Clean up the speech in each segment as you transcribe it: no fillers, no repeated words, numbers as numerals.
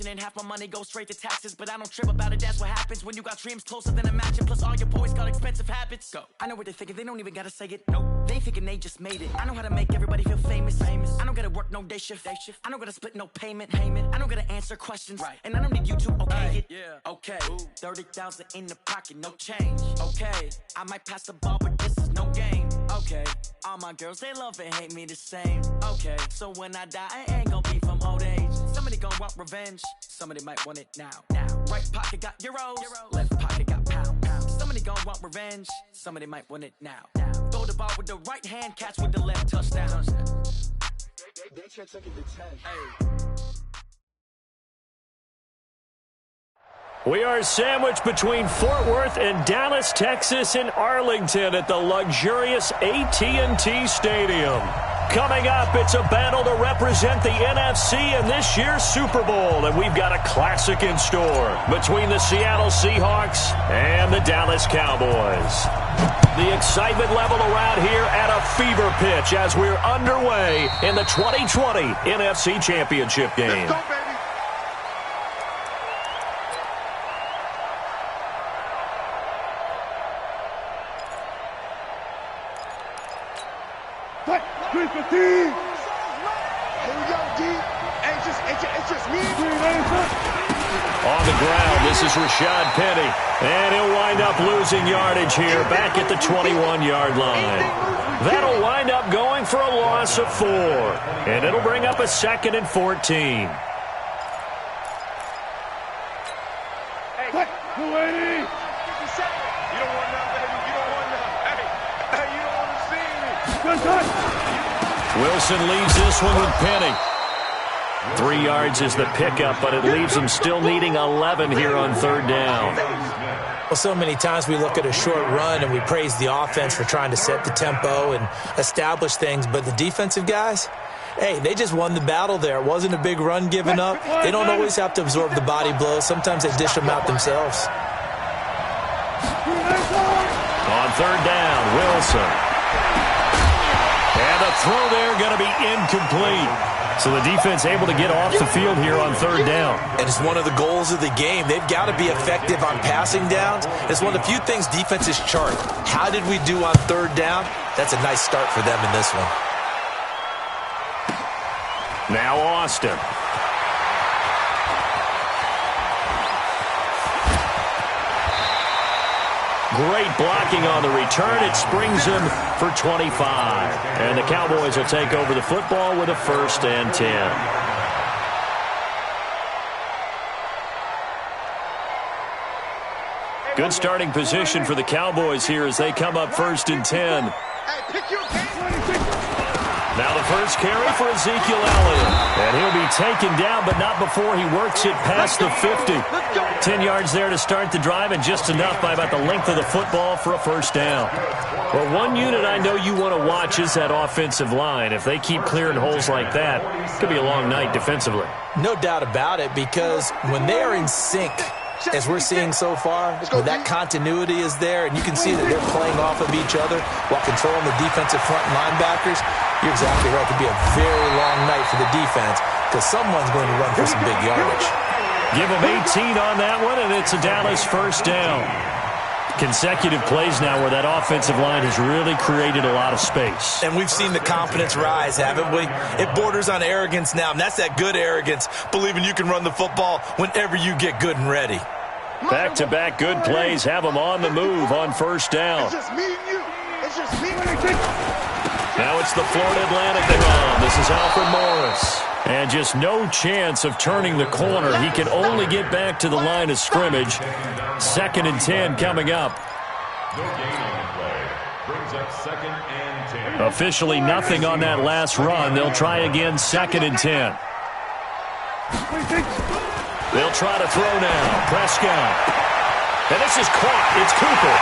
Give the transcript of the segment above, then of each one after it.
passion and half my money goes straight to taxes. But I don't trip about it, that's what happens when you got dreams closer than a matching. Plus all your boys got expensive habits. Go. I know what they're thinking, they don't even gotta say it. Nope. They thinking they just made it. I know how to make everybody feel famous. I don't gotta work no day shift. I don't gotta split no payment. I don't gotta answer questions. Right. And I don't need you to okay it. Yeah. Okay. 30,000 in the pocket, no change. Okay. I might pass the ball, but this is no game. Okay. All my girls, they love and hate me the same. Okay. So when I die, I ain't gonna be from old age. Somebody gonna want revenge. Somebody might want it now. Right pocket got euros. Left pocket got pounds. Somebody gonna want revenge. Somebody might want it now. Throw the ball with the right hand, catch with the left, touchdown. They took it to 10. Hey. We are sandwiched between Fort Worth and Dallas, Texas, and Arlington at the luxurious AT&T Stadium. Coming up, it's a battle to represent the NFC in this year's Super Bowl, and we've got a classic in store between the Seattle Seahawks and the Dallas Cowboys. The excitement level around here at a fever pitch as we're underway in the 2020 NFC Championship game. Let's go, baby. Here we go, D. It's just me. On the ground, this is Rashad Penny. And he'll wind up losing yardage here back at the 21-yard line. That'll wind up going for a loss of 4. And it'll bring up a 2nd and 14. Hey, lady. You don't want none, baby. You don't want none. Hey, you don't want to see me. Good touch. Wilson leaves this one with Penny. 3 yards is the pickup, but it leaves them still needing 11 here on 3rd down. Well, so many times we look at a short run and we praise the offense for trying to set the tempo and establish things, but the defensive guys, hey, they just won the battle there. It wasn't a big run given up. They don't always have to absorb the body blows. Sometimes they dish them out themselves. On 3rd down, Wilson. And the throw there going to be incomplete. So the defense able to get off the field here on 3rd down. And it's one of the goals of the game. They've got to be effective on passing downs. It's one of the few things defenses chart. How did we do on 3rd down? That's a nice start for them in this one. Now Austin. Great blocking on the return. It springs him for 25. And the Cowboys will take over the football with a 1st and 10. Good starting position for the Cowboys here as they come up 1st and 10. Hey, pick your game. Now the first carry for Ezekiel Elliott. And he'll be taken down, but not before he works it past the 50. 10 yards there to start the drive, and just enough by about the length of the football for a 1st down. Well, one unit I know you want to watch is that offensive line. If they keep clearing holes like that, it could be a long night defensively. No doubt about it, because when they are in sync, as we're seeing so far, when that continuity is there, and you can see that they're playing off of each other while controlling the defensive front linebackers, you're exactly right. It could be a very long night for the defense because someone's going to run for some big yardage. Give them 18 on that one, and it's a Dallas 1st down. Consecutive plays now where that offensive line has really created a lot of space. And we've seen the confidence rise, haven't we? It borders on arrogance now, and that's that good arrogance, believing you can run the football whenever you get good and ready. Back-to-back good plays have them on the move on 1st down. It's just me and you. It's just me. Now it's the Florida Atlantic run. This is Alfred Morris. And just no chance of turning the corner. He can only get back to the line of scrimmage. 2nd and 10 coming up. Officially nothing on that last run. They'll try again 2nd and 10. They'll try to throw now. Prescott. And this is caught. It's Cooper.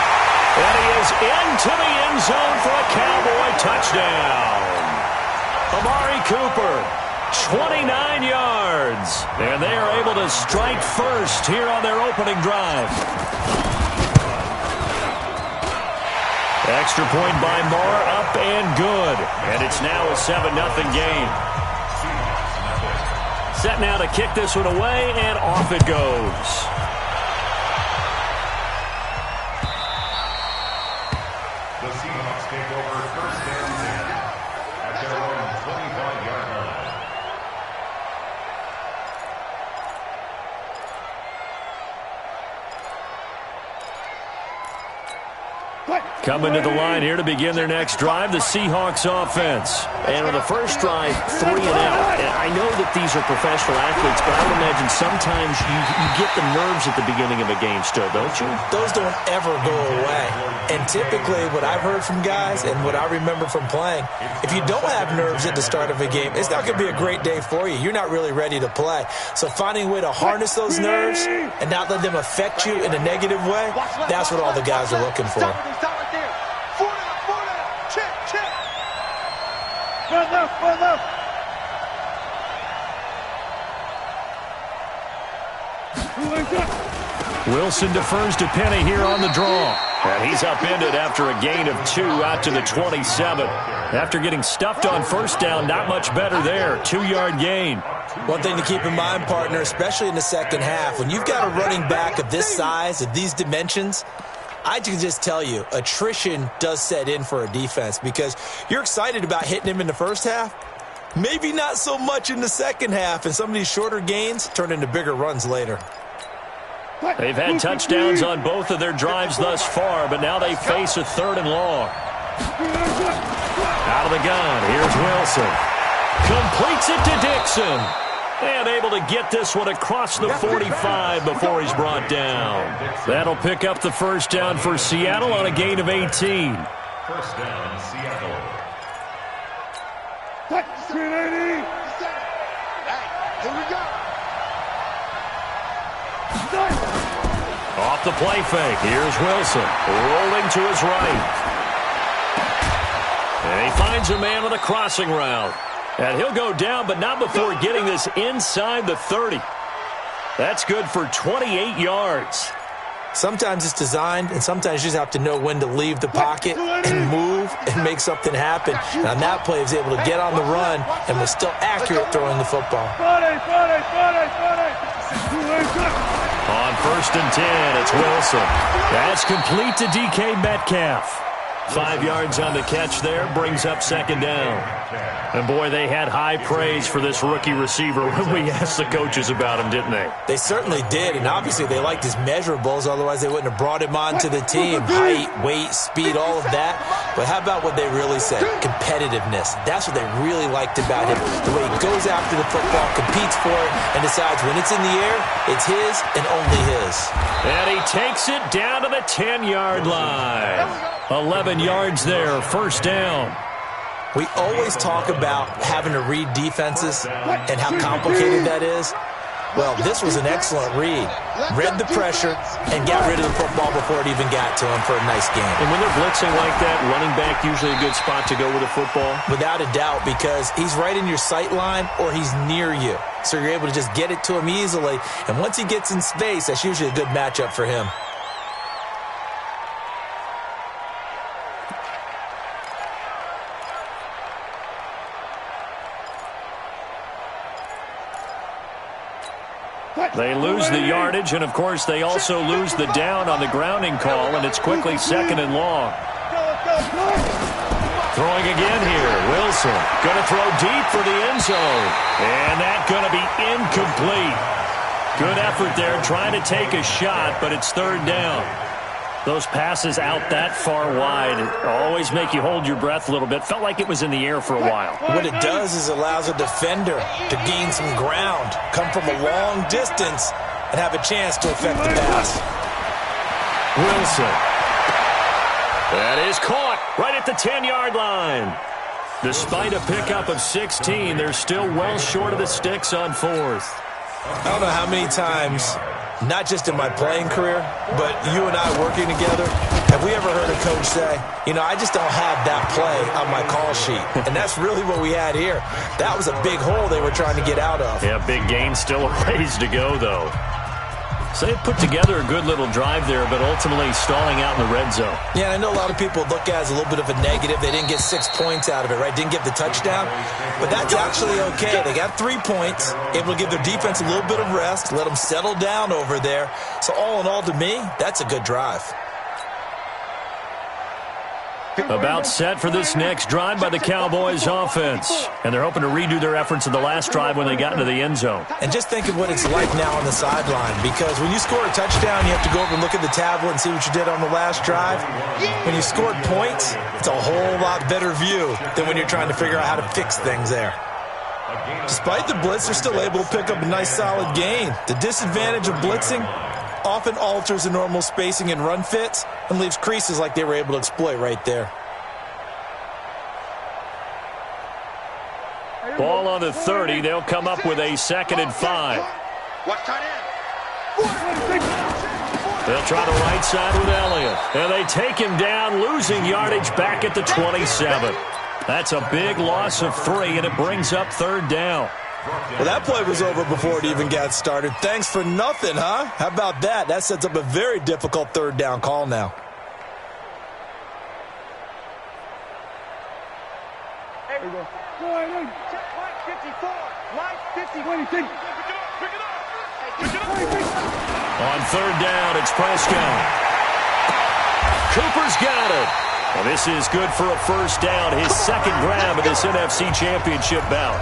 And he is into the end zone for a Cowboy touchdown. Amari Cooper, 29 yards. And they are able to strike first here on their opening drive. Extra point by Moore, up and good. And it's now a 7-0 game. set now to kick this one away, and off it goes. The Seahawks take over first and 10 at their own 25-yard line. Coming to the line here to begin their next drive, the Seahawks offense. And on the first drive, 3 and out. And I know that these are professional athletes, but I would imagine sometimes you get the nerves at the beginning of a game still, don't you? Those don't ever go away. And typically what I've heard from guys and what I remember from playing, if you don't have nerves at the start of a game, it's not going to be a great day for you. You're not really ready to play. So finding a way to harness those nerves and not let them affect you in a negative way, that's what all the guys are looking for. Wilson defers to Penny here on the draw. And he's upended after a gain of 2 out to the 27. After getting stuffed on first down, not much better there. 2-yard gain. One thing to keep in mind, partner, especially in the second half, when you've got a running back of this size, of these dimensions, I can just tell you, attrition does set in for a defense because you're excited about hitting him in the first half. Maybe not so much in the second half, and some of these shorter gains turn into bigger runs later. They've had touchdowns on both of their drives thus far, but now they face a 3rd and long. Out of the gun, here's Wilson. Completes it to Dixon. And able to get this one across the 45 before he's brought down. That'll pick up the first down for Seattle on a gain of 18. First down, Seattle. Here we go. Off the play fake, here's Wilson. Rolling to his right. And he finds a man with a crossing route. And he'll go down, but not before getting this inside the 30. That's good for 28 yards. Sometimes it's designed, and sometimes you just have to know when to leave the pocket and move and make something happen. And on that play, he was able to get on the run and was still accurate throwing the football. On first and 10, it's Wilson. That's complete to DK Metcalf. 5 yards on the catch there, brings up second down. And boy, they had high praise for this rookie receiver when we asked the coaches about him, didn't they? They certainly did, and obviously they liked his measurables, otherwise they wouldn't have brought him onto the team. Height, weight, speed, all of that. But how about what they really said? Competitiveness. That's what they really liked about him. The way he goes after the football, competes for it, and decides when it's in the air, it's his and only his. And he takes it down to the 10-yard line. 11 yards there, first down. We always talk about having to read defenses and how complicated that is. Well, this was an excellent read. Read the pressure and got rid of the football before it even got to him for a nice game. And when they're blitzing like that, running back usually a good spot to go with a football? Without a doubt, because he's right in your sight line or he's near you. So you're able to just get it to him easily. And once he gets in space, that's usually a good matchup for him. They lose the yardage, and of course they also lose the down on the grounding call, and it's quickly second and long. Throwing again here, Wilson. Going to throw deep for the end zone. And that's going to be incomplete. Good effort there, trying to take a shot, but it's third down. Those passes out that far wide always make you hold your breath a little bit. Felt like it was in the air for a while. What it does is allows a defender to gain some ground, come from a long distance, and have a chance to affect the pass. Wilson. That is caught right at the 10-yard line. Despite a pickup of 16, they're still well short of the sticks on fourth. I don't know how many times, not just in my playing career, but you and I working together, have we ever heard a coach say, you know, I just don't have that play on my call sheet. And that's really what we had here. That was a big hole they were trying to get out of. Yeah, big gain, still a ways to go, though. So they put together a good little drive there, but ultimately stalling out in the red zone. Yeah, I know a lot of people look at it as a little bit of a negative. They didn't get 6 points out of it, right? Didn't get the touchdown. But that's actually okay. They got 3 points, able to give their defense a little bit of rest, let them settle down over there. So all in all, to me, that's a good drive. About set for this next drive by the Cowboys offense. And they're hoping to redo their efforts in the last drive when they got into the end zone. And just think of what it's like now on the sideline, because when you score a touchdown, you have to go over and look at the tablet and see what you did on the last drive. When you scored points, it's a whole lot better view than when you're trying to figure out how to fix things there. Despite the blitz, they're still able to pick up a nice solid gain. The disadvantage of blitzing often alters the normal spacing and run fits and leaves creases like they were able to exploit right there. Ball on the 30. They'll come up with a 2nd and 5. They'll try the right side with Elliott. And they take him down, losing yardage back at the 27. That's a big loss of 3, and it brings up 3rd down. Well, that play was over before it even got started. Thanks for nothing, huh? How about that? That sets up a very difficult 3rd down call now. There we go. Check line 54. Line 50. Pick it up. On 3rd down, it's Prescott. Cooper's got it. Well, this is good for a 1st down, his 2nd grab of this NFC Championship bout.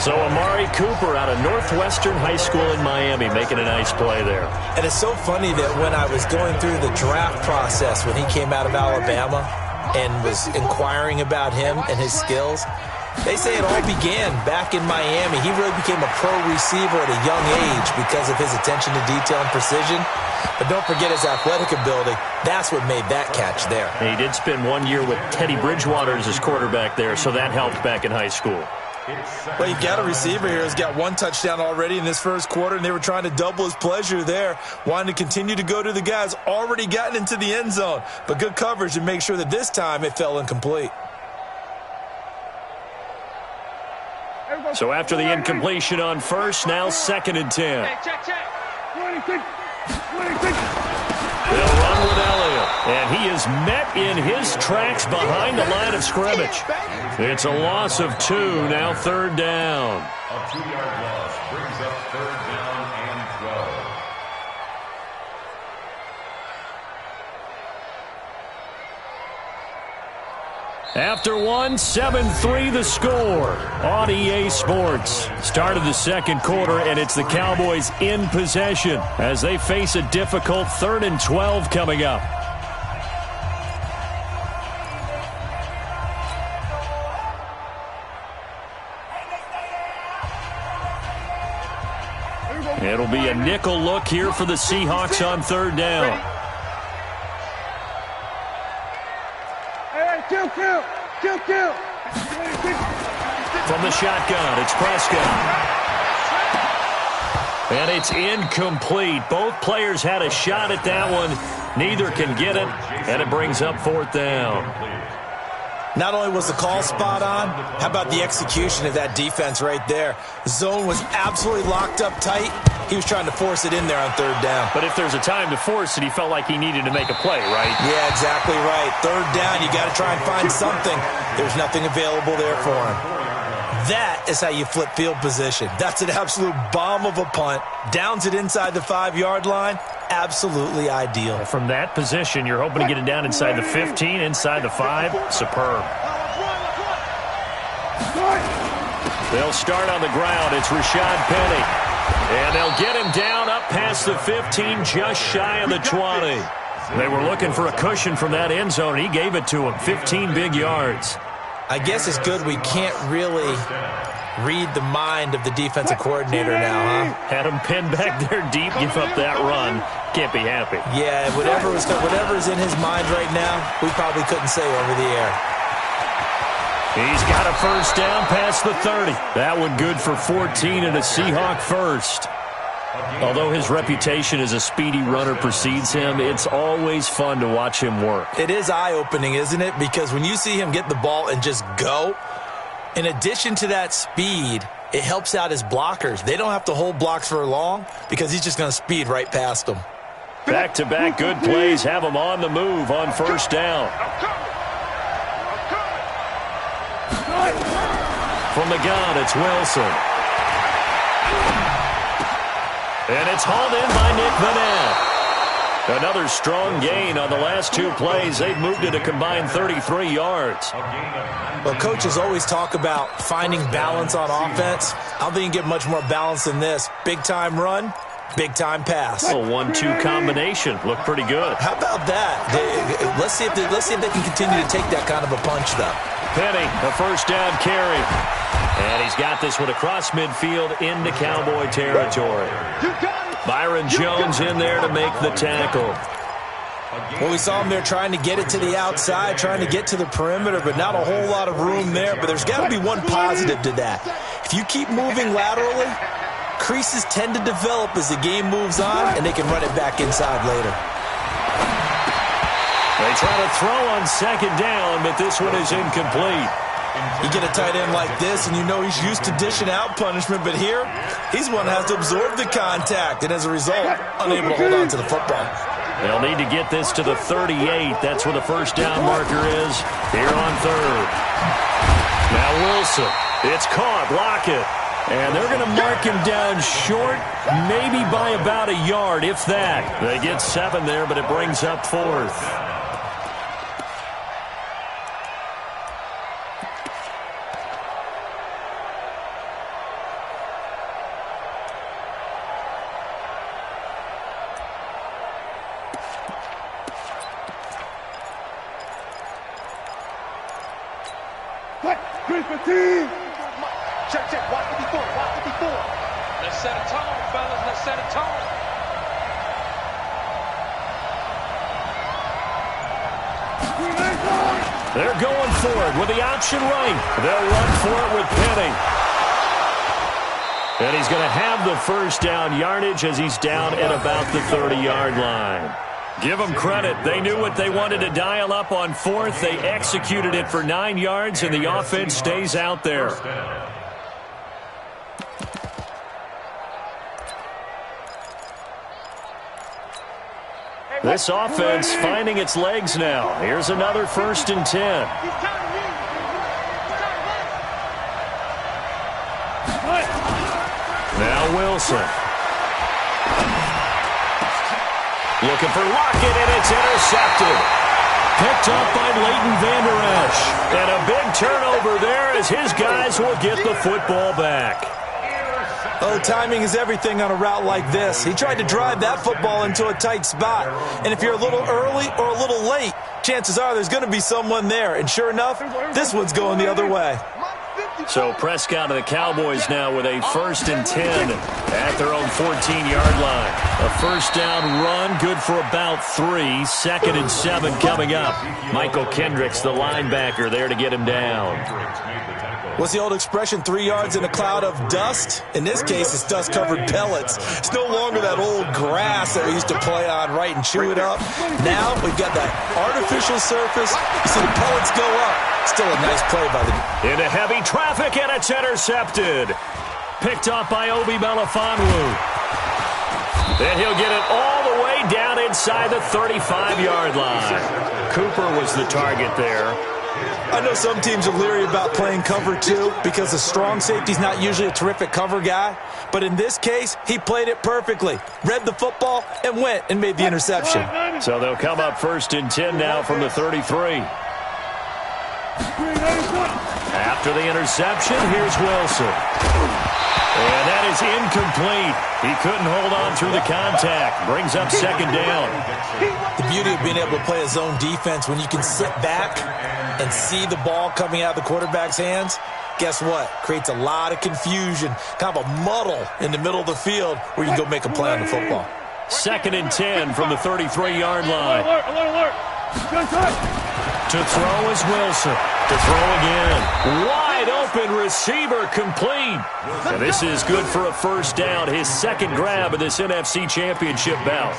So Amari Cooper out of Northwestern High School in Miami making a nice play there. And it's so funny that when I was going through the draft process when he came out of Alabama and was inquiring about him and his skills, they say it all began back in Miami. He really became a pro receiver at a young age because of his attention to detail and precision. But don't forget his athletic ability. That's what made that catch there. He did spend 1 year with Teddy Bridgewater as his quarterback there, so that helped back in high school. Well, you've got a receiver here who's got 1 touchdown already in this 1st quarter, and they were trying to double his pleasure there, wanting to continue to go to the guys already gotten into the end zone. But good coverage to make sure that this time it fell incomplete. So after the incompletion on 1st, now 2nd and 10. They'll run with Elliott, and he is met in his tracks behind the line of scrimmage. It's a loss of 2, now 3rd down. A 2-yard loss brings up 3rd down and 12. After 1, 7-3 the score on EA Sports. Start of the 2nd quarter, and it's the Cowboys in possession as they face a difficult 3rd and 12 coming up. It'll be a nickel look here for the Seahawks on 3rd down. Kill. From the shotgun, it's Prescott. And it's incomplete. Both players had a shot at that one. Neither can get it, and it brings up 4th down. Not only was the call spot on, how about the execution of that defense right there? The zone was absolutely locked up tight. He was trying to force it in there on 3rd down. But if there's a time to force it, he felt like he needed to make a play, right? Yeah, exactly right. 3rd down, you got to try and find something. There's nothing available there for him. That is how you flip field position. That's an absolute bomb of a punt. Downs it inside the 5-yard line. Absolutely ideal. From that position, you're hoping to get it down inside the 15, inside the 5. Superb. They'll start on the ground. It's Rashad Penny. And they'll get him down up past the 15, just shy of the 20. They were looking for a cushion from that end zone, and he gave it to him. 15 big yards. I guess it's good we can't really read the mind of the defensive coordinator now, huh? Had him pinned back there deep, give up that run. Can't be happy. Yeah, whatever's in his mind right now, we probably couldn't say over the air. He's got a 1st down past the 30. That one good for 14 and a Seahawk 1st. Although his reputation as a speedy runner precedes him, it's always fun to watch him work. It is eye-opening, isn't it? Because when you see him get the ball and just go, in addition to that speed, it helps out his blockers. They don't have to hold blocks for long because he's just going to speed right past them. Back-to-back good plays have him on the move on first down. From the gun, it's Wilson. And it's hauled in by Nick Vanette. Another strong gain on the last two plays. They've moved it a combined 33 yards. Well, coaches always talk about finding balance on offense. I don't think you can get much more balance than this. Big-time run, big-time pass. A 1-2 combination. Looked pretty good. How about that? Let's see if they can continue to take that kind of a punch, though. Penny, a first down carry. And he's got this one across midfield into Cowboy territory. Byron Jones in there to make the tackle. Well, we saw him there trying to get it to the outside, trying to get to the perimeter, but not a whole lot of room there. But there's got to be one positive to that. If you keep moving laterally, creases tend to develop as the game moves on, and they can run it back inside later. They try to throw on second down, but this one is incomplete. You get a tight end like this, and you know he's used to dishing out punishment, but here, he's one that has to absorb the contact, and as a result, unable to hold on to the football. They'll need to get this to the 38. That's where the first down marker is here on third. Now Wilson. It's caught. Block it. And they're going to mark him down short, maybe by about a yard, if that. They get 7 there, but it brings up fourth. Check. Watch the before. Let's set a tone, fellas. Let's set a tone. They're going for it with the option right. They'll run for it with Penny. And he's going to have the first down yardage as he's down at about the 30-yard line. Give them credit. They knew what they wanted to dial up on fourth. They executed it for 9 yards, and the offense stays out there. This offense finding its legs now. Here's another 1st and 10. Now Wilson. Looking for Lockett, and it's intercepted. Picked up by Leighton Vander Esch. And a big turnover there as his guys will get the football back. Oh, timing is everything on a route like this. He tried to drive that football into a tight spot. And if you're a little early or a little late, chances are there's going to be someone there. And sure enough, this one's going the other way. So Prescott and the Cowboys now with a 1st and 10 at their own 14-yard line. A first down run, good for about 3. 2nd and 7 coming up. Michael Kendricks, the linebacker, there to get him down. What's the old expression, 3 yards in a cloud of dust? In this case, it's dust-covered pellets. It's no longer that old grass that we used to play on, right, and chew it up. Now we've got that artificial surface. You see the pellets go up. Still a nice play by the... Into heavy traffic, and it's intercepted. Picked up by Obi Melifonwu. Then he'll get it all the way down inside the 35-yard line. Cooper was the target there. I know some teams are leery about playing cover 2 because the strong safety's not usually a terrific cover guy. But in this case, he played it perfectly. Read the football and went and made the interception. So they'll come up 1st and 10 now from the 33. After the interception, here's Wilson. And that is incomplete. He couldn't hold on through the contact. Brings up 2nd down. The beauty of being able to play a zone defense when you can sit back and see the ball coming out of the quarterback's hands, guess what? Creates a lot of confusion, kind of a muddle in the middle of the field where you can go make a play on the football. 2nd and 10 from the 33-yard line. Alert. To throw is Wilson. To throw again. Wide open receiver complete. And this is good for a first down. His 2nd grab of this NFC Championship bout.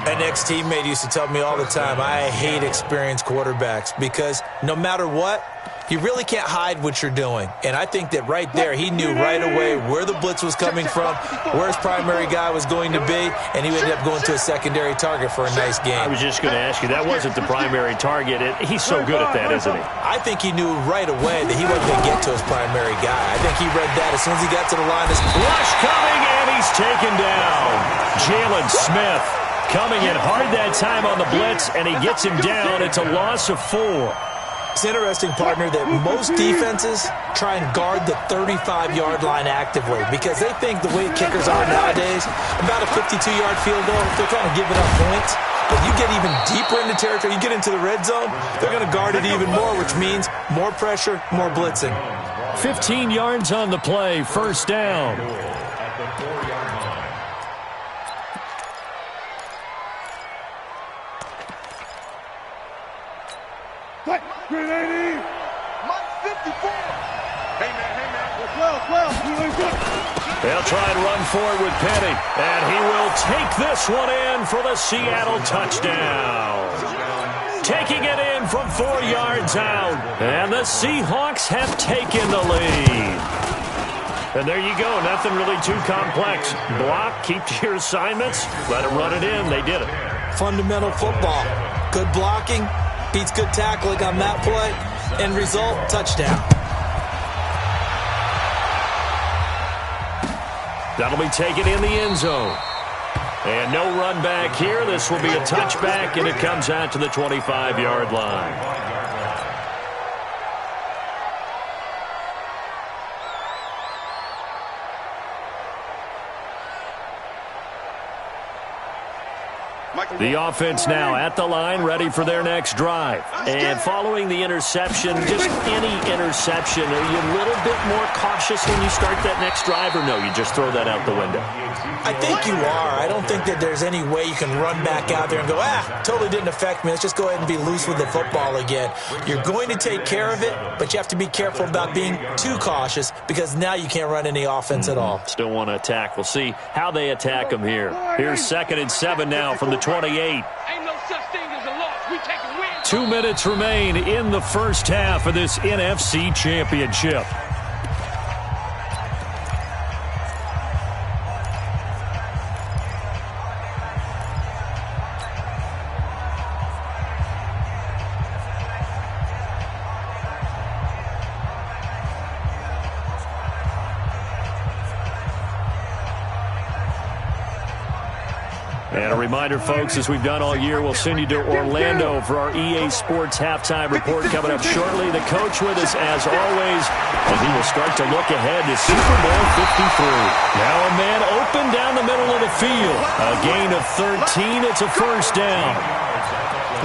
An ex-teammate used to tell me all the time, I hate experienced quarterbacks because no matter what, You really can't hide what you're doing. And I think that right there, he knew right away where the blitz was coming from, where his primary guy was going to be, and he ended up going to a secondary target for a nice game. I was just going to ask you, that wasn't the primary target. He's so good at that, isn't he? I think he knew right away that he wasn't going to get to his primary guy. I think he read that as soon as he got to the line. Rush coming, and he's taken down. Jalen Smith coming in hard that time on the blitz, and he gets him down. It's a loss of 4. It's interesting, partner, that most defenses try and guard the 35-yard line actively because they think the way kickers are nowadays, about a 52-yard field goal, they're trying to give it up points. But you get even deeper into territory, you get into the red zone, they're going to guard it even more, which means more pressure, more blitzing. 15 yards on the play, first down. At the 4-yard line. What? Green 80. Mike 54. Hey, man. Well. They'll try and run forward with Penny, and he will take this one in for the Seattle touchdown. Taking it in from 4 yards out, and the Seahawks have taken the lead. And there you go, nothing really too complex. Block, keep to your assignments, let them run it in. They did it. Fundamental football. Good blocking beats good tackling on that play. End result, touchdown. That'll be taken in the end zone. And no run back here. This will be a touchback, and it comes out to the 25-yard line. The offense now at the line, ready for their next drive. And following the interception, just any interception, are you a little bit more cautious when you start that next drive, or no, you just throw that out the window? I think you are. I don't think that there's any way you can run back out there and go, totally didn't affect me. Let's just go ahead and be loose with the football again. You're going to take care of it, but you have to be careful about being too cautious because now you can't run any offense at all. Still want to attack. We'll see how they attack them here. Here's 2nd and 7 now from the 28. Ain't no such thing as a loss. We take a win. 2 minutes remain in the first half of this NFC Championship. And a reminder, folks, as we've done all year, we'll send you to Orlando for our EA Sports halftime report coming up shortly. The coach with us, as always, and he will start to look ahead to Super Bowl 53. Now a man open down the middle of the field. A gain of 13. It's a first down.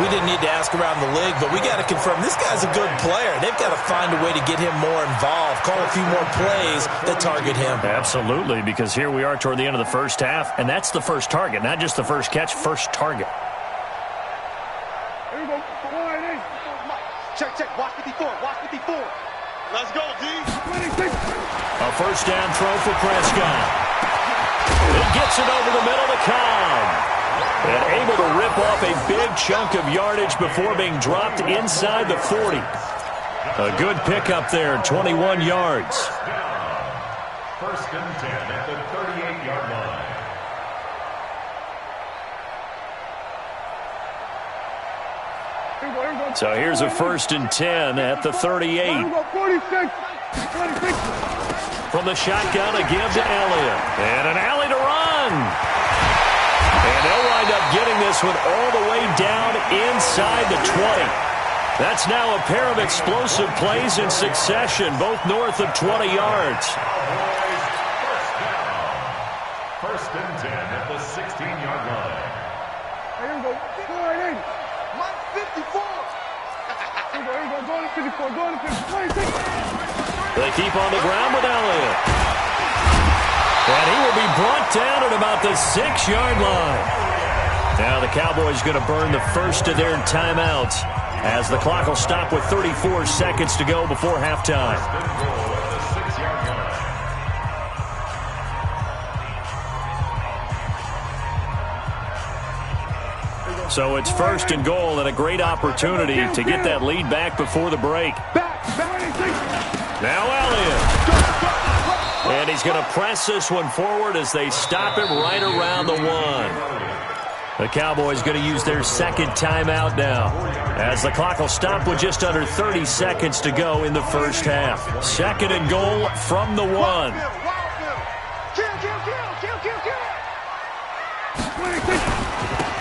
We didn't need to ask around the league, but we got to confirm this guy's a good player. They've got to find a way to get him more involved, call a few more plays that target him. Absolutely, because here we are toward the end of the first half, and that's the first target, not just the first catch, first target. Here we go. Check. Watch 54. Let's go, D. 26. A first down throw for Prescott. He gets it over the middle to Cobb. And able to rip off a big chunk of yardage before being dropped inside the 40. A good pickup there, 21 yards. First and 10 at the 38-yard line. So here's a first and 10 at the 38. 46. 26. From the shotgun, a give to Elliott. And an alley to run. And they'll wind up getting this one all the way down inside the 20. That's now a pair of explosive plays in succession, both north of 20 yards. First and 10 at the 16-yard line. Here we go. Mike 54. Here we go. Going to 54. Going to 56. They keep on the ground with Elliott. And he will be brought down at about the 6-yard line. Now the Cowboys going to burn the first of their timeouts as the clock will stop with 34 seconds to go before halftime. So it's first and goal and a great opportunity to get that lead back before the break. Back. Now Elliott. And he's going to press this one forward as they stop him right around the 1. The Cowboys going to use their second timeout now, as the clock will stop with just under 30 seconds to go in the first half. Second and goal from the 1.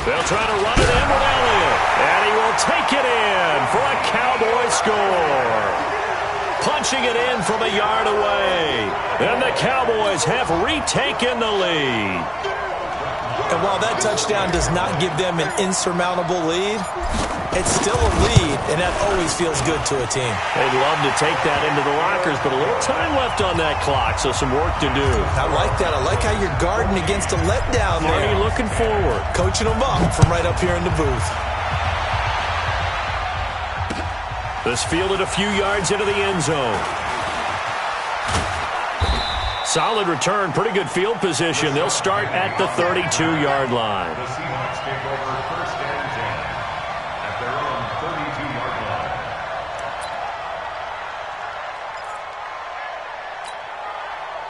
They'll try to run it in with Elliott, and he will take it in for a Cowboy score. Punching it in from a yard away. And the Cowboys have retaken the lead. And while that touchdown does not give them an insurmountable lead, it's still a lead, and that always feels good to a team. They'd love to take that into the lockers, but a little time left on that clock, so some work to do. I like that. I like how you're guarding against a letdown there. Marty looking forward. Coaching them up from right up here in the booth. This fielded a few yards into the end zone. Solid return, pretty good field position. They'll start at the 32-yard line. The Seahawks take over first and 10 at their own 32-yard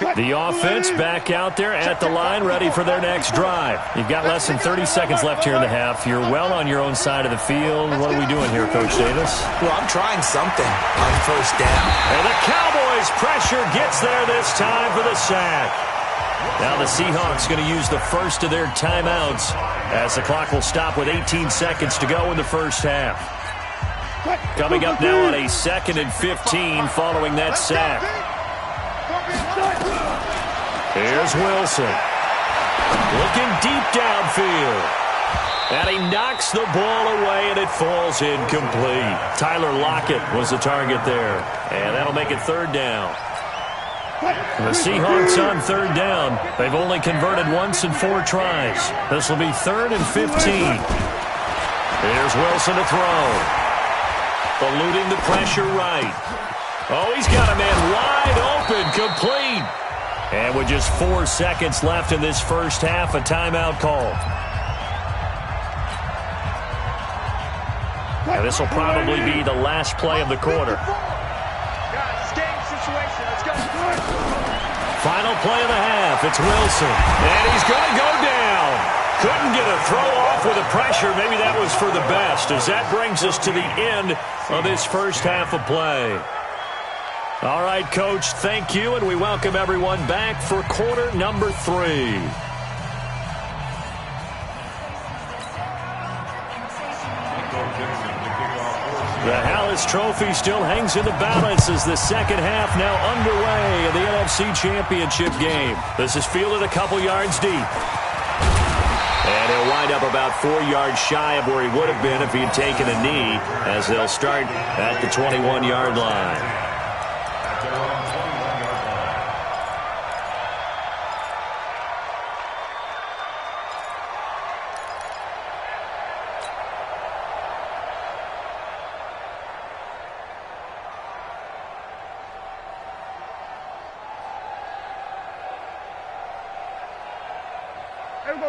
line. The offense back out there at the line, ready for their next drive. You've got less than 30 seconds left here in the half. You're well on your own side of the field. What are we doing here, Coach Davis? Well, I'm trying something on first down. And the Cowboys' pressure gets there this time for the sack. Now the Seahawks going to use the first of their timeouts as the clock will stop with 18 seconds to go in the first half. Coming up now on a 2nd and 15 following that sack. Here's Wilson. Looking deep downfield. And he knocks the ball away, and it falls incomplete. Tyler Lockett was the target there. And that'll make it third down. The Seahawks on third down. They've only converted once in 4 tries. This will be 3rd and 15. Here's Wilson to throw. Eluding the pressure right. Oh, he's got a man wide open, complete. And with just 4 seconds left in this first half, a timeout call. And this will probably be the last play of the quarter. Final play of the half. It's Wilson. And he's going to go down. Couldn't get a throw off with the pressure. Maybe that was for the best, as that brings us to the end of this first half of play. All right, Coach, thank you, and we welcome everyone back for quarter number 3. The Hallis Trophy still hangs in the balance as the second half now underway in the NFC Championship game. This is fielded a couple yards deep. And he'll wind up about 4 yards shy of where he would have been if he had taken a knee, as they'll start at the 21-yard line.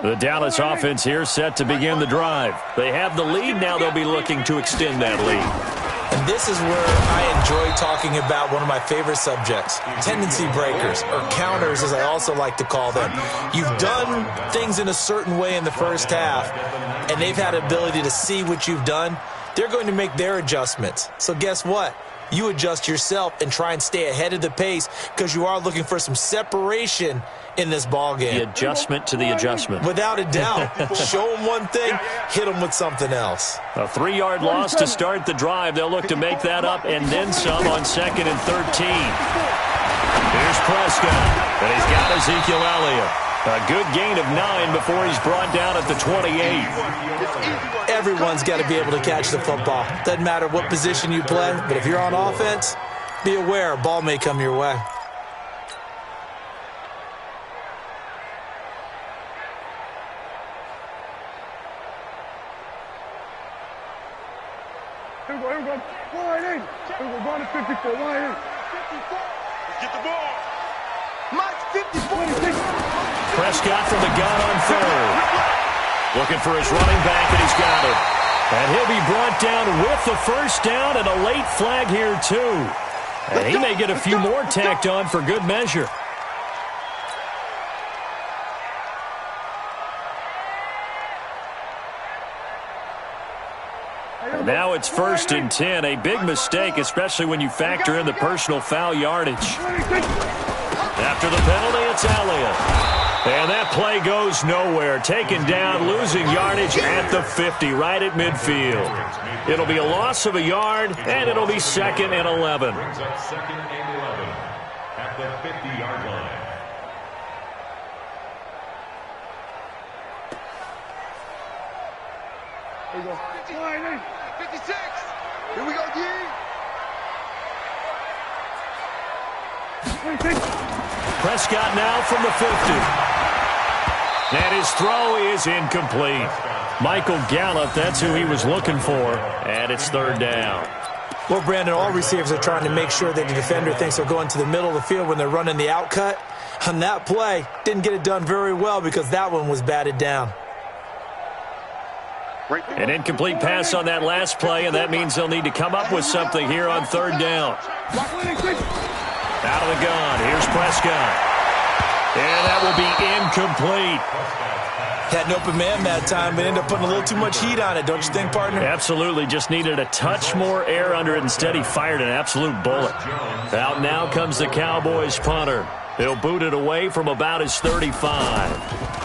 The Dallas offense here set to begin the drive. They have the lead. Now they'll be looking to extend that lead. And this is where I enjoy talking about one of my favorite subjects, tendency breakers, or counters as I also like to call them. You've done things in a certain way in the first half, and they've had the ability to see what you've done. They're going to make their adjustments. So guess what? You adjust yourself and try and stay ahead of the pace because you are looking for some separation in this ball game. The adjustment to the adjustment. Without a doubt. Show them one thing, hit them with something else. A 3-yard loss to start the drive. They'll look to make that up and then some on 2nd and 13. Here's Prescott, and he's got Ezekiel Elliott. A good gain of 9 before he's brought down at the 28. Everyone's got to be able to catch the football. Doesn't matter what position you play, but if you're on offense, be aware a ball may come your way. Here we go. Wide in. Here we go. Going to 54. Wide in. 54. Get the ball. Mike, 54. 26. Prescott from the gun on 3rd. Looking for his running back, and he's got it. And he'll be brought down with the first down and a late flag here, too. And he may get a few more tacked on for good measure. And now it's 1st and 10. A big mistake, especially when you factor in the personal foul yardage. After the penalty, it's Elliott. And that play goes nowhere. Taken down, losing yardage at the 50, right at midfield. It'll be a loss of a yard, and it'll be 2nd and 11. Brings up 2nd and 11 at the 50-yard line. Here we go. 56. Here we go, D. Prescott now from the 50. And his throw is incomplete. Michael Gallup, that's who he was looking for. And it's 3rd down. Well, Brandon, all receivers are trying to make sure that the defender thinks they're going to the middle of the field when they're running the outcut. On that play, didn't get it done very well because that one was batted down. An incomplete pass on that last play, and that means they'll need to come up with something here on 3rd down. Out of the gun, here's Prescott. And that will be incomplete. Had an open man that time, but ended up putting a little too much heat on it, don't you think, partner? Absolutely, just needed a touch more air under it. Instead, he fired an absolute bullet. Out now comes the Cowboys punter. He'll boot it away from about his 35.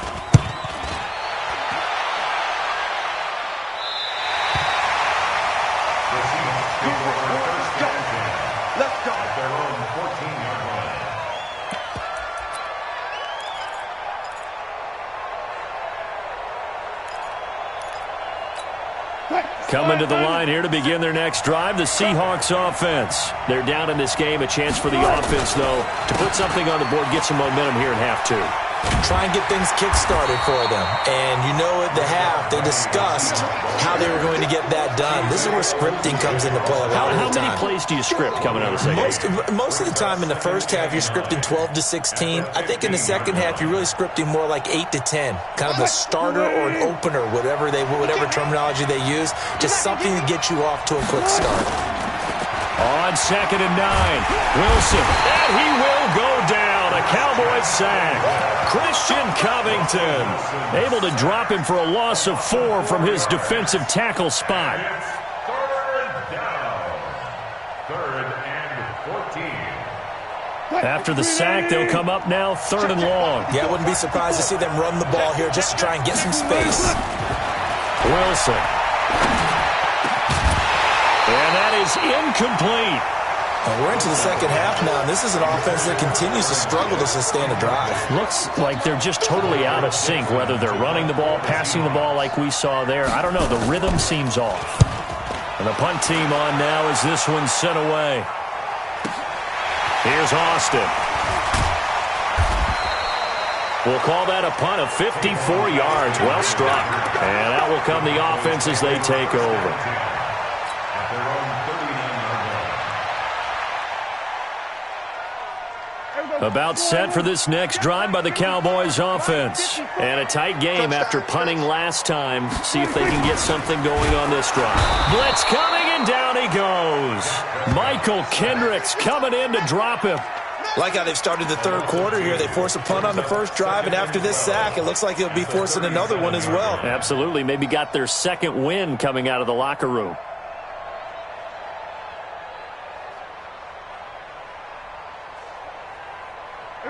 Coming to the line here to begin their next drive, the Seahawks offense. They're down in this game. A chance for the offense, though, to put something on the board, get some momentum here in half 2. Try and get things kick-started for them. And you know at the half, they discussed how they were going to get that done. This is where scripting comes into play a lot of the time. How many plays do you script coming out of the second? Most of the time in the first half, you're scripting 12 to 16. I think in the second half, you're really scripting more like 8 to 10. Kind of a starter or an opener, whatever terminology they use. Just something to get you off to a quick start. On 2nd and 9, Wilson. And he will go down. A Cowboys sack. Christian Covington able to drop him for a loss of 4 from his defensive tackle spot. 3rd down. 3rd and 14. After the sack, they'll come up now 3rd and long. Yeah, I wouldn't be surprised to see them run the ball here just to try and get some space. Wilson. And that is incomplete. And we're into the second half now, and this is an offense that continues to struggle to sustain a drive. Looks like they're just totally out of sync, whether they're running the ball, passing the ball like we saw there. I don't know. The rhythm seems off. And the punt team on now as this one's sent away. Here's Austin. We'll call that a punt of 54 yards. Well struck. And out will come the offense as they take over. About set for this next drive by the Cowboys offense. And a tight game after punting last time. See if they can get something going on this drive. Blitz coming, and down he goes. Michael Kendricks coming in to drop him. Like how they've started the third quarter here. They force a punt on the first drive, and after this sack, it looks like they'll be forcing another one as well. Absolutely. Maybe got their second win coming out of the locker room.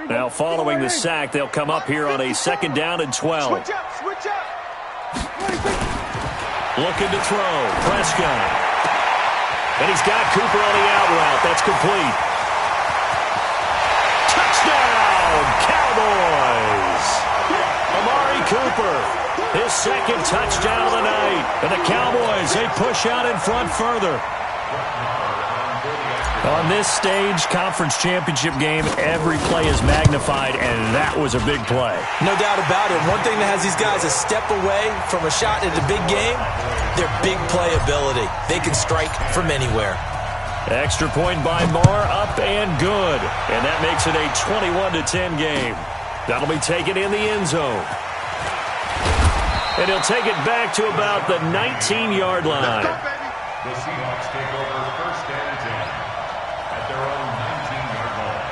Now following the sack, they'll come up here on a 2nd down and 12. Switch up. Looking to throw. Prescott. And he's got Cooper on the out route. That's complete. Touchdown, Cowboys. Amari Cooper, his 2nd touchdown of the night. And the Cowboys, they push out in front further. On this stage, conference championship game, every play is magnified, and that was a big play. No doubt about it. One thing that has these guys a step away from a shot at the big game, their big play ability. They can strike from anywhere. Extra point by Moore, up and good. And that makes it a 21-10 game. That'll be taken in the end zone. And he'll take it back to about the 19-yard line. The Seahawks take over first and 10 at their own 19-yard line.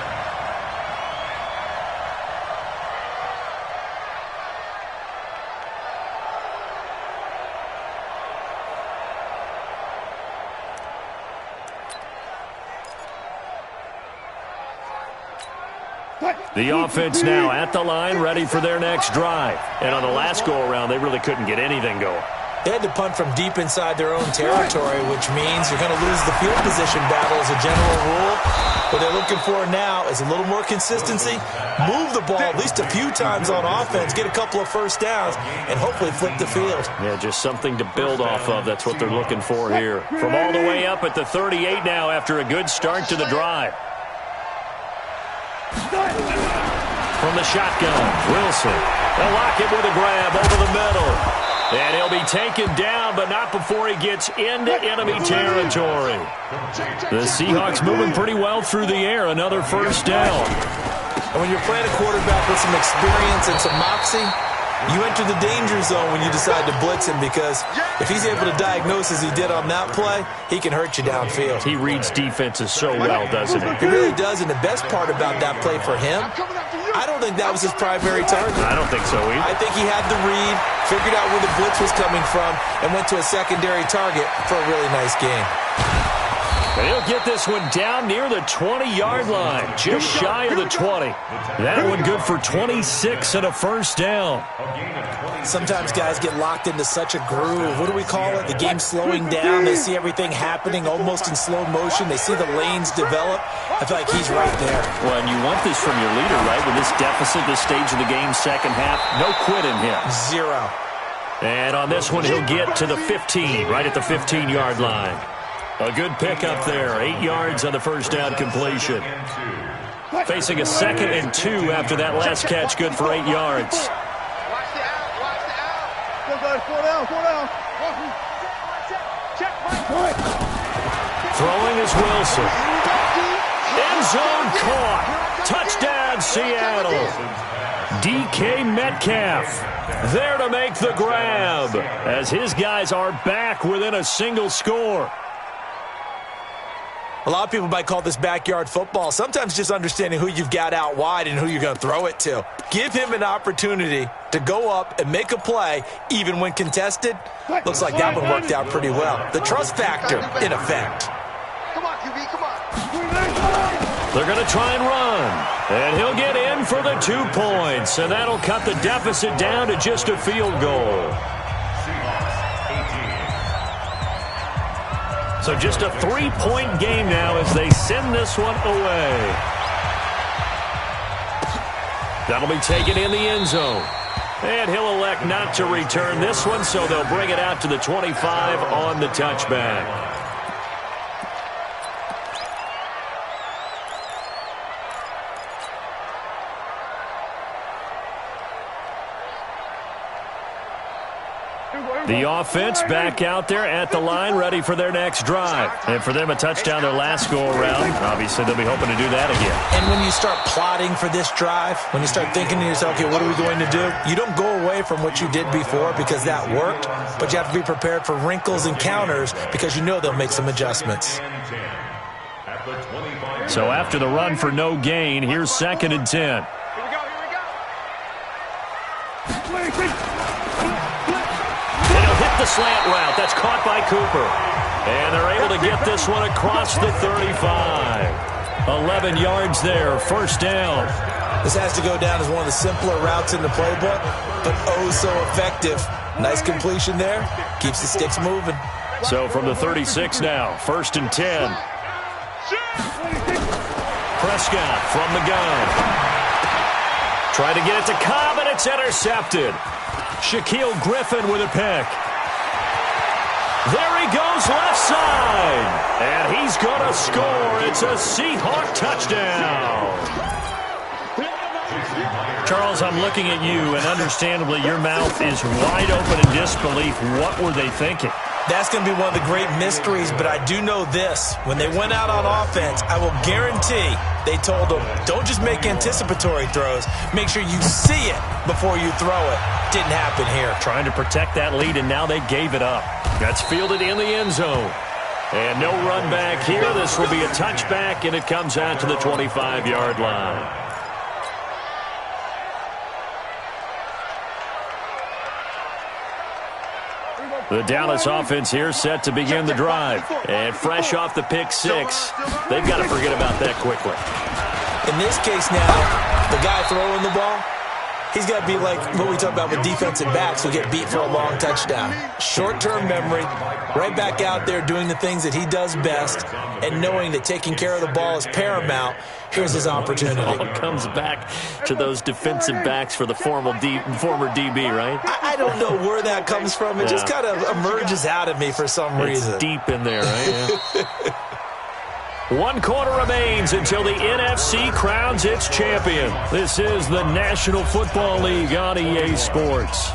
The offense now at the line, ready for their next drive. And on the last go-around, they really couldn't get anything going. They had to punt from deep inside their own territory, which means you're going to lose the field position battle as a general rule. What they're looking for now is a little more consistency, move the ball at least a few times on offense, get a couple of first downs, and hopefully flip the field. Yeah, just something to build off of. That's what they're looking for here. From all the way up at the 38 now after a good start to the drive. From the shotgun, Wilson. They'll lock it with a grab over the middle. And he'll be taken down, but not before he gets into enemy territory. The Seahawks moving pretty well through the air. Another first down. And when you're playing a quarterback with some experience and some moxie, you enter the danger zone when you decide to blitz him, because if he's able to diagnose as he did on that play, he can hurt you downfield. He reads defenses so well, doesn't he? He really does, and the best part about that play for him, I don't think that was his primary target. I don't think so either. I think he had the read, figured out where the blitz was coming from, and went to a secondary target for a really nice game. And he'll get this one down near the 20-yard line, just shy of the 20. That one good for 26 and a first down. Sometimes guys get locked into such a groove. What do we call it? The game slowing down. They see everything happening almost in slow motion. They see the lanes develop. I feel like he's right there. Well, and you want this from your leader, right? With this deficit, this stage of the game, second half, no quit in him. Zero. And on this one, he'll get to the 15, right at the 15-yard line. A good pickup there, 8 yards on the first down completion. Facing a 2nd and 2 after that last catch, good for 8 yards. Watch the out, watch the out. Go, guys, 4 down. Check. Throwing is Wilson. End zone caught. Touchdown, Seattle. DK Metcalf there to make the grab as his guys are back within a single score. A lot of people might call this backyard football. Sometimes just understanding who you've got out wide and who you're going to throw it to. Give him an opportunity to go up and make a play, even when contested. Looks like that one worked out pretty well. The trust factor in effect. Come on, QB, come on. They're going to try and run. And he'll get in for the 2 points. And that'll cut the deficit down to just a field goal. So just a 3-point game now as they send this one away. That'll be taken in the end zone. And he'll elect not to return this one, so they'll bring it out to the 25 on the touchback. The offense back out there at the line, ready for their next drive. And for them, a touchdown their last go-around. Obviously, they'll be hoping to do that again. And when you start plotting for this drive, when you start thinking to yourself, okay, what are we going to do? You don't go away from what you did before because that worked, but you have to be prepared for wrinkles and counters because you know they'll make some adjustments. So after the run for no gain, here's 2nd and 10. Here we go. Hit the slant route. That's caught by Cooper. And they're able to get this one across the 35. 11 yards there, first down. This has to go down as one of the simpler routes in the playbook, but oh so effective. Nice completion there. Keeps the sticks moving. So from the 36 now, 1st and 10. Prescott from the gun. Trying to get it to Cobb, and it's intercepted. Shaquille Griffin with a pick. There he goes left side. And he's going to score. It's a Seahawk touchdown. Charles, I'm looking at you, and understandably your mouth is wide open in disbelief. What were they thinking? That's going to be one of the great mysteries, but I do know this. When they went out on offense, I will guarantee they told them, don't just make anticipatory throws. Make sure you see it before you throw it. Didn't happen here. Trying to protect that lead, and now they gave it up. That's fielded in the end zone. And no run back here. This will be a touchback, and it comes out to the 25-yard line. The Dallas offense here set to begin the drive. And fresh off the pick six, they've got to forget about that quickly. In this case now, the guy throwing the ball, he's got to be like what we talk about with defensive backs who get beat for a long touchdown. Short-term memory, right back out there doing the things that he does best, and knowing that taking care of the ball is paramount. Here's his opportunity. It all comes back to those defensive backs for the former DB, right? I don't know where that comes from. It just kind of emerges out of me for some reason. It's deep in there, right? Yeah. 1 quarter remains until the NFC crowns its champion. This is the National Football League on EA Sports.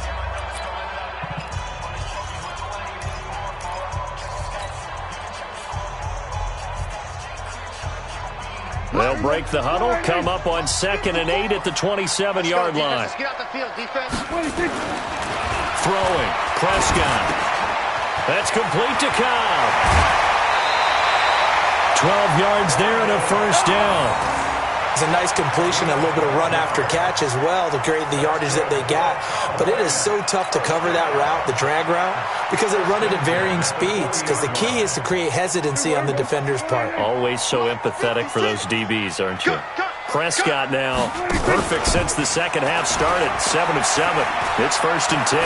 They'll break the huddle, come up on 2nd and 8 at the 27-yard line. Get out the field, defense. Throwing, Prescott. That's complete to Cobb. 12 yards there and a first down. It's a nice completion, a little bit of run after catch as well to create the yardage that they got. But it is so tough to cover that route, the drag route, because they run it at varying speeds. Because the key is to create hesitancy on the defender's part. Always so empathetic for those DBs, aren't you? Prescott now, perfect since the second half started, 7 of 7. It's 1st and 10.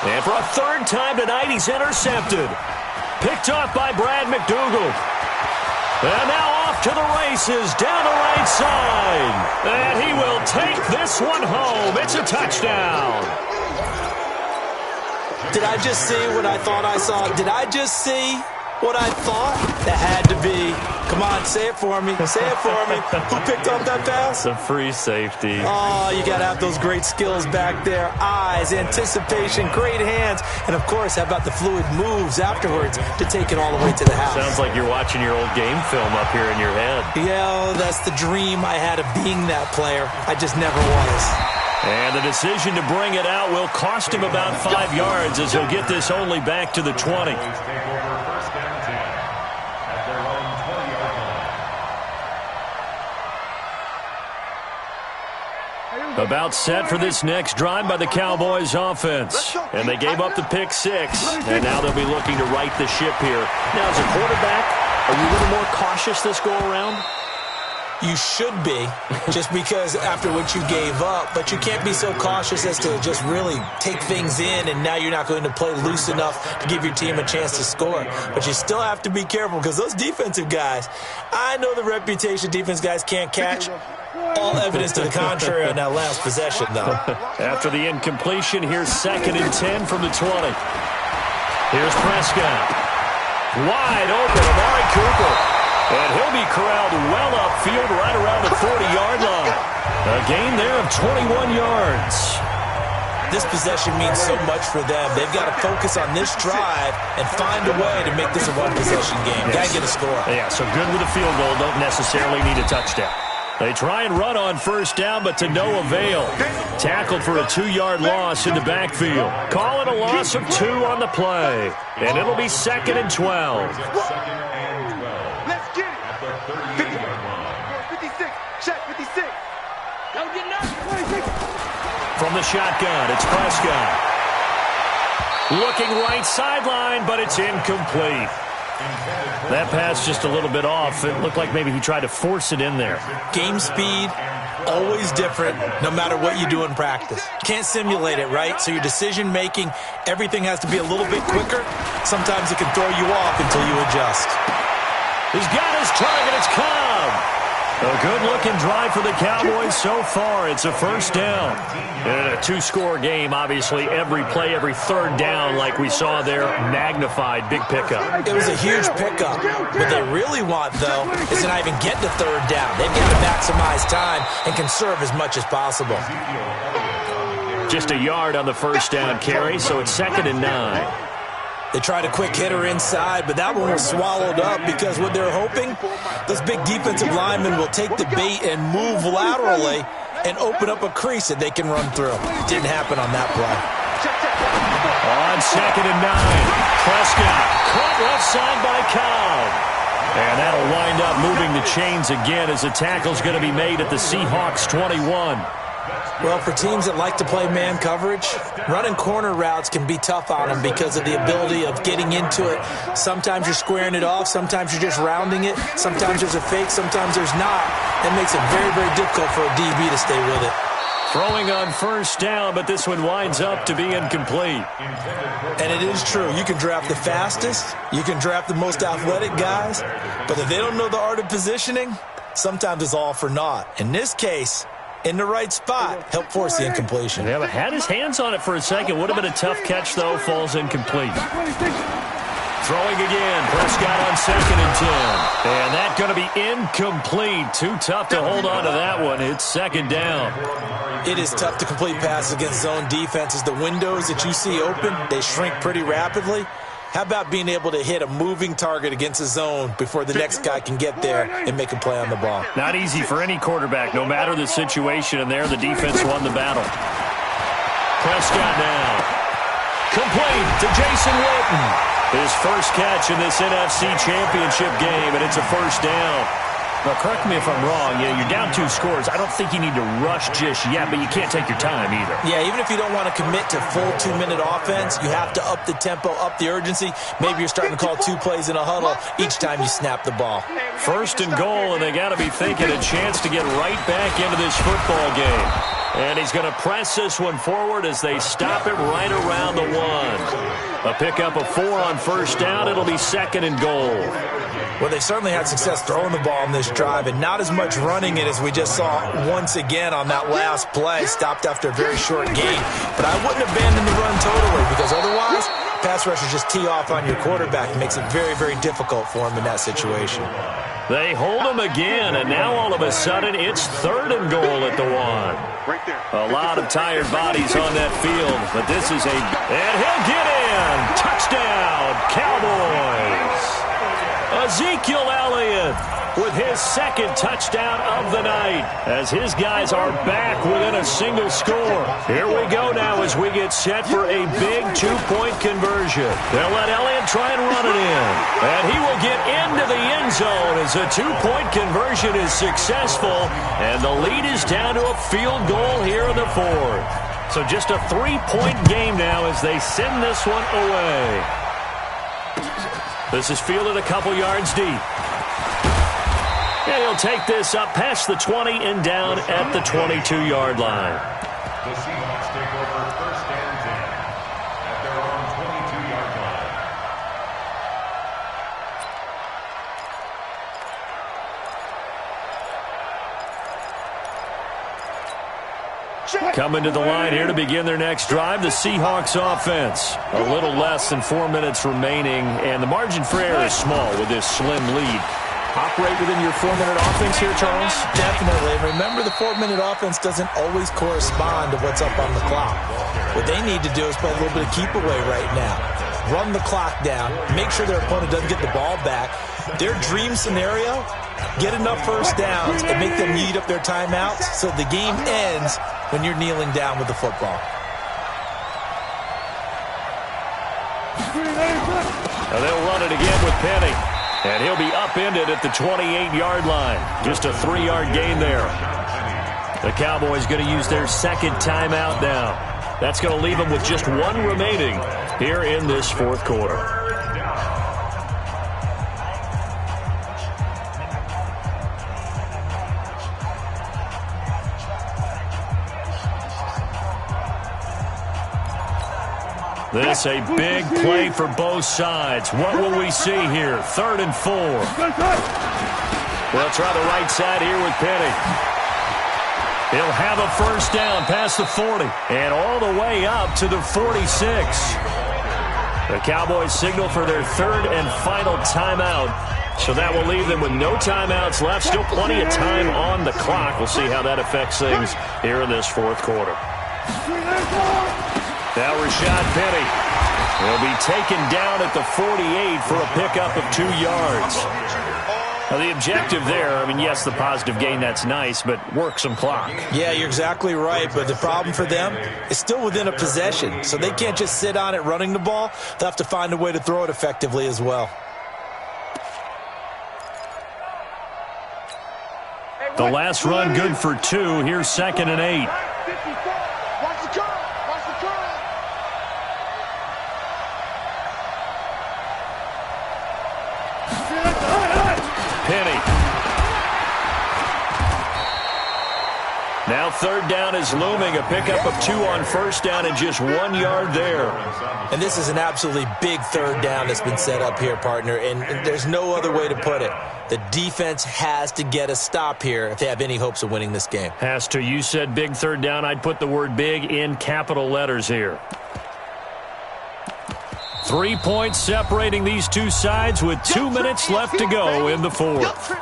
And for a third time tonight, he's intercepted. Picked up by Brad McDougal. And now off to the races, down the right side. And he will take this one home. It's a touchdown. Did I just see what I thought I saw? Did I just see what I thought? That had to be. Come on, say it for me. Say it for me. Who picked up that pass? It's a free safety. Oh, you got to have those great skills back there. Eyes, anticipation, great hands. And, of course, how about the fluid moves afterwards to take it all the way to the house? Sounds like you're watching your old game film up here in your head. Yeah, that's the dream I had of being that player. I just never was. And the decision to bring it out will cost him about 5 yards as he'll get this only back to the 20. About set for this next drive by the Cowboys offense. And they gave up the pick six. And now they'll be looking to right the ship here. Now, as a quarterback, are you a little more cautious this go-around? You should be, just because after what you gave up. But you can't be so cautious as to just really take things in, and now you're not going to play loose enough to give your team a chance to score. But you still have to be careful, because those defensive guys, I know the reputation defense guys can't catch. All evidence to the contrary on that last possession, though. After the incompletion, here's 2nd and 10 from the 20. Here's Prescott. Wide open, Amari Cooper. And he'll be corralled well upfield right around the 40-yard line. A gain there of 21 yards. This possession means so much for them. They've got to focus on this drive and find a way to make this a one-possession game. Yes. Got to get a score. Yeah, so good with a field goal. Don't necessarily need a touchdown. They try and run on first down, but to no avail. Tackled for a 2-yard loss in the backfield. Call it a loss of 2 on the play. And it'll be 2nd and 12. Let's get it. 56. Check 56. Don't get nothing. From the shotgun, it's Prescott. Looking right sideline, but it's incomplete. That pass just a little bit off. It looked like maybe he tried to force it in there. Game speed, always different, no matter what you do in practice. Can't simulate it, right? So your decision-making, everything has to be a little bit quicker. Sometimes it can throw you off until you adjust. He's got his target. It's Cobb. A good-looking drive for the Cowboys so far. It's a first down. And a 2-score game, obviously. Every play, every third down, like we saw there, magnified. Big pickup. It was a huge pickup. What they really want, though, is to not even get to third down. They've got to maximize time and conserve as much as possible. Just a yard on the first down carry, so it's 2nd and 9. They tried a quick hitter inside, but that one was swallowed up because what they're hoping, those big defensive linemen will take the bait and move laterally and open up a crease that they can run through. Didn't happen on that play. On 2nd and 9, Prescott caught left side by Cobb. And that'll wind up moving the chains again as the tackle's going to be made at the Seahawks 21. Well, for teams that like to play man coverage, running corner routes can be tough on them because of the ability of getting into it. Sometimes you're squaring it off. Sometimes you're just rounding it. Sometimes there's a fake. Sometimes there's not. That makes it very, very difficult for a DB to stay with it. Throwing on 1st down, but this one winds up to be incomplete. And it is true. You can draft the fastest. You can draft the most athletic guys. But if they don't know the art of positioning, sometimes it's all for naught. In this case, in the right spot, help force the incompletion. Yeah, but had his hands on it for a second. Would have been a tough catch, though. Falls incomplete. Throwing again. Prescott on 2nd and 10. And that's going to be incomplete. Too tough to hold on to that one. It's 2nd down. It is tough to complete passes against zone defenses. The windows that you see open, they shrink pretty rapidly. How about being able to hit a moving target against a zone before the next guy can get there and make a play on the ball? Not easy for any quarterback, no matter the situation, and there the defense won the battle. Prescott now. Complete to Jason Witten. His first catch in this NFC Championship game, and it's a 1st down. Now, correct me if I'm wrong. Yeah, you're down 2 scores. I don't think you need to rush just yet, but you can't take your time either. Yeah, even if you don't want to commit to full 2-minute offense, you have to up the tempo, up the urgency. Maybe you're starting to call 2 plays in a huddle each time you snap the ball. 1st and goal, and they got to be thinking a chance to get right back into this football game. And he's going to press this one forward as they stop it right around the 1. A pickup of 4 on 1st down. It'll be 2nd and goal. Well, they certainly had success throwing the ball on this drive, and not as much running it as we just saw once again on that last play, stopped after a very short gain. But I wouldn't abandon the run totally, because otherwise, pass rushers just tee off on your quarterback. It makes it very, very difficult for him in that situation. They hold him again, and now all of a sudden it's 3rd and goal at the 1. A lot of tired bodies on that field, but this is and he'll get in. Touchdown, Cowboys. Ezekiel Elliott with his 2nd touchdown of the night as his guys are back within a single score. Here we go now as we get set for a big 2-point conversion. They'll let Elliott try and run it in, and he will get into the end zone as a 2-point conversion is successful, and the lead is down to a field goal here in the 4th. So just a 3-point game now as they send this one away. This is fielded a couple yards deep. And he'll take this up past the 20 and down at the 22-yard line. The Seahawks take over 1st and 10 at their own 22-yard line. Coming to the line here to begin their next drive, the Seahawks offense. A little less than 4 minutes remaining, and the margin for error is small with this slim lead. Operate within your 4-minute offense here, Charles? Definitely. Remember, the 4-minute offense doesn't always correspond to what's up on the clock. What they need to do is play a little bit of keep away right now. Run the clock down. Make sure their opponent doesn't get the ball back. Their dream scenario, get enough 1st downs and make them eat up their timeouts so the game ends when you're kneeling down with the football. Now they'll run it again with Penny. And he'll be upended at the 28-yard line. Just a 3-yard gain there. The Cowboys going to use their 2nd timeout now. That's going to leave them with just 1 remaining here in this 4th quarter. This a big play for both sides. What will we see here? 3rd and 4. They'll try the right side here with Penny. He'll have a 1st down past the 40 and all the way up to the 46. The Cowboys signal for their 3rd and final timeout. So that will leave them with no timeouts left. Still plenty of time on the clock. We'll see how that affects things here in this 4th quarter. Now Rashad Penny. He'll be taken down at the 48 for a pickup of 2 yards. Now, the objective there, I mean, yes, the positive gain, that's nice, but work some clock. Yeah, you're exactly right, but the problem for them is still within a possession, so they can't just sit on it running the ball. They'll have to find a way to throw it effectively as well. The last run good for 2. Here's 2nd and 8. Watch the curl. Watch the curl. Penny. Now 3rd down is looming. A pickup of 2 on 1st down and just 1 yard there. And this is an absolutely big 3rd down that's been set up here, partner, and there's no other way to put it. The defense has to get a stop here if they have any hopes of winning this game. Has to. You said big 3rd down. I'd put the word big in capital letters here. 3 points separating these two sides with 2 minutes left to go in the 4th.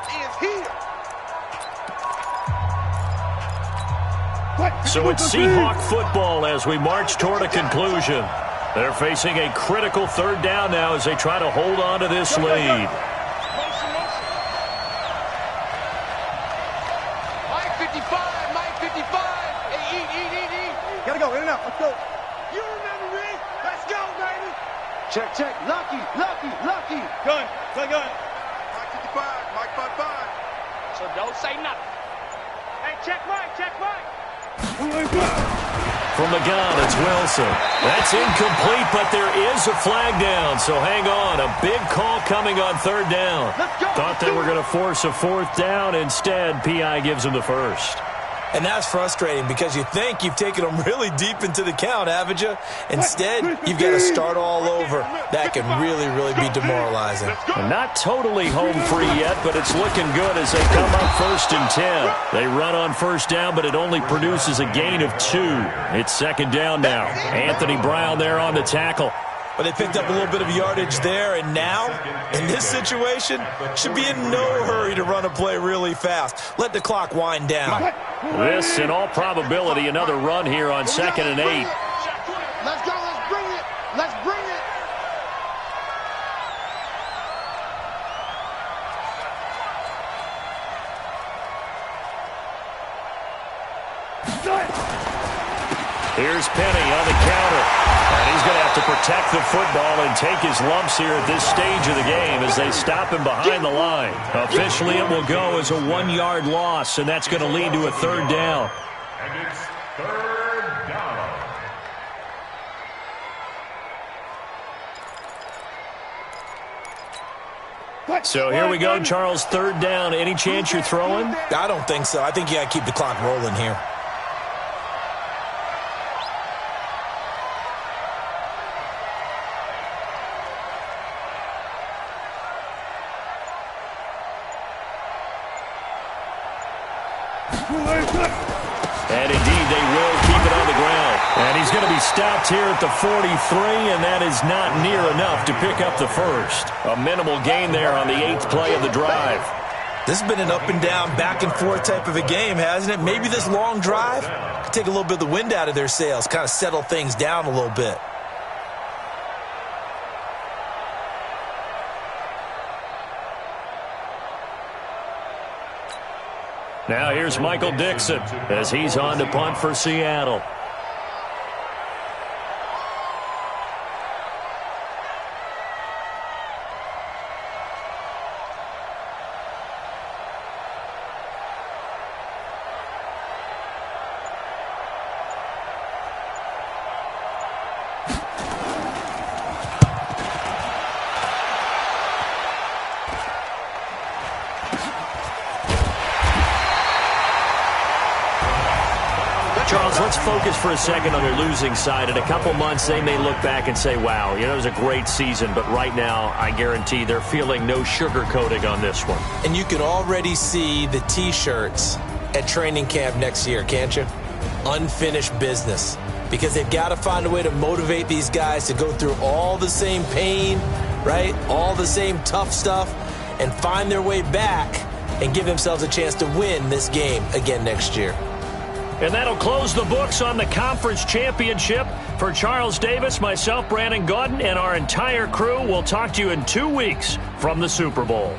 So it's Seahawk football as we march toward a conclusion. They're facing a critical 3rd down now as they try to hold on to this lead. Mike 55, Mike 55. Hey, eat. Gotta go, in and out, let's go. You remember me? Let's go, baby. Check. Lucky. Gun. Mike 55, Mike 55. So don't say nothing. Hey, check Mike. From the gun, it's Wilson. That's incomplete, but there is a flag down, so hang on. A big call coming on 3rd down. Thought they were going to force a 4th down. Instead, P.I. gives them the 1st. And that's frustrating because you think you've taken them really deep into the count, haven't you? Instead, you've got to start all over. That can really, really be demoralizing. And not totally home free yet, but it's looking good as they come up 1st and 10. They run on 1st down, but it only produces a gain of 2. It's 2nd down now. Anthony Brown there on the tackle. But they picked up a little bit of yardage there, and now, in this situation, should be in no hurry to run a play really fast. Let the clock wind down. This, in all probability, another run here on 2nd and 8. Let's go, let's bring it. Here's Penny on the counter. And he's going to have to protect the football and take his lumps here at this stage of the game as they stop him behind the line. Officially, it will go as a 1-yard loss, and that's going to lead to a 3rd down. And it's 3rd down. So here we go, Charles, 3rd down. Any chance you're throwing? I don't think so. I think you got to keep the clock rolling here. And indeed, they will keep it on the ground. And he's going to be stopped here at the 43, and that is not near enough to pick up the 1st. A minimal gain there on the 8th play of the drive. This has been an up and down, back and forth type of a game, hasn't it? Maybe this long drive could take a little bit of the wind out of their sails, kind of settle things down a little bit. Now here's Michael Dixon as he's on to punt for Seattle. Charles, let's focus for a second on the losing side. In a couple months, they may look back and say, wow, it was a great season. But right now, I guarantee they're feeling no sugarcoating on this one. And you can already see the T-shirts at training camp next year, can't you? Unfinished business. Because they've got to find a way to motivate these guys to go through all the same pain, right? All the same tough stuff, and find their way back and give themselves a chance to win this game again next year. And that'll close the books on the conference championship. For Charles Davis, myself, Brandon Gaudin, and our entire crew, we'll talk to you in 2 weeks from the Super Bowl.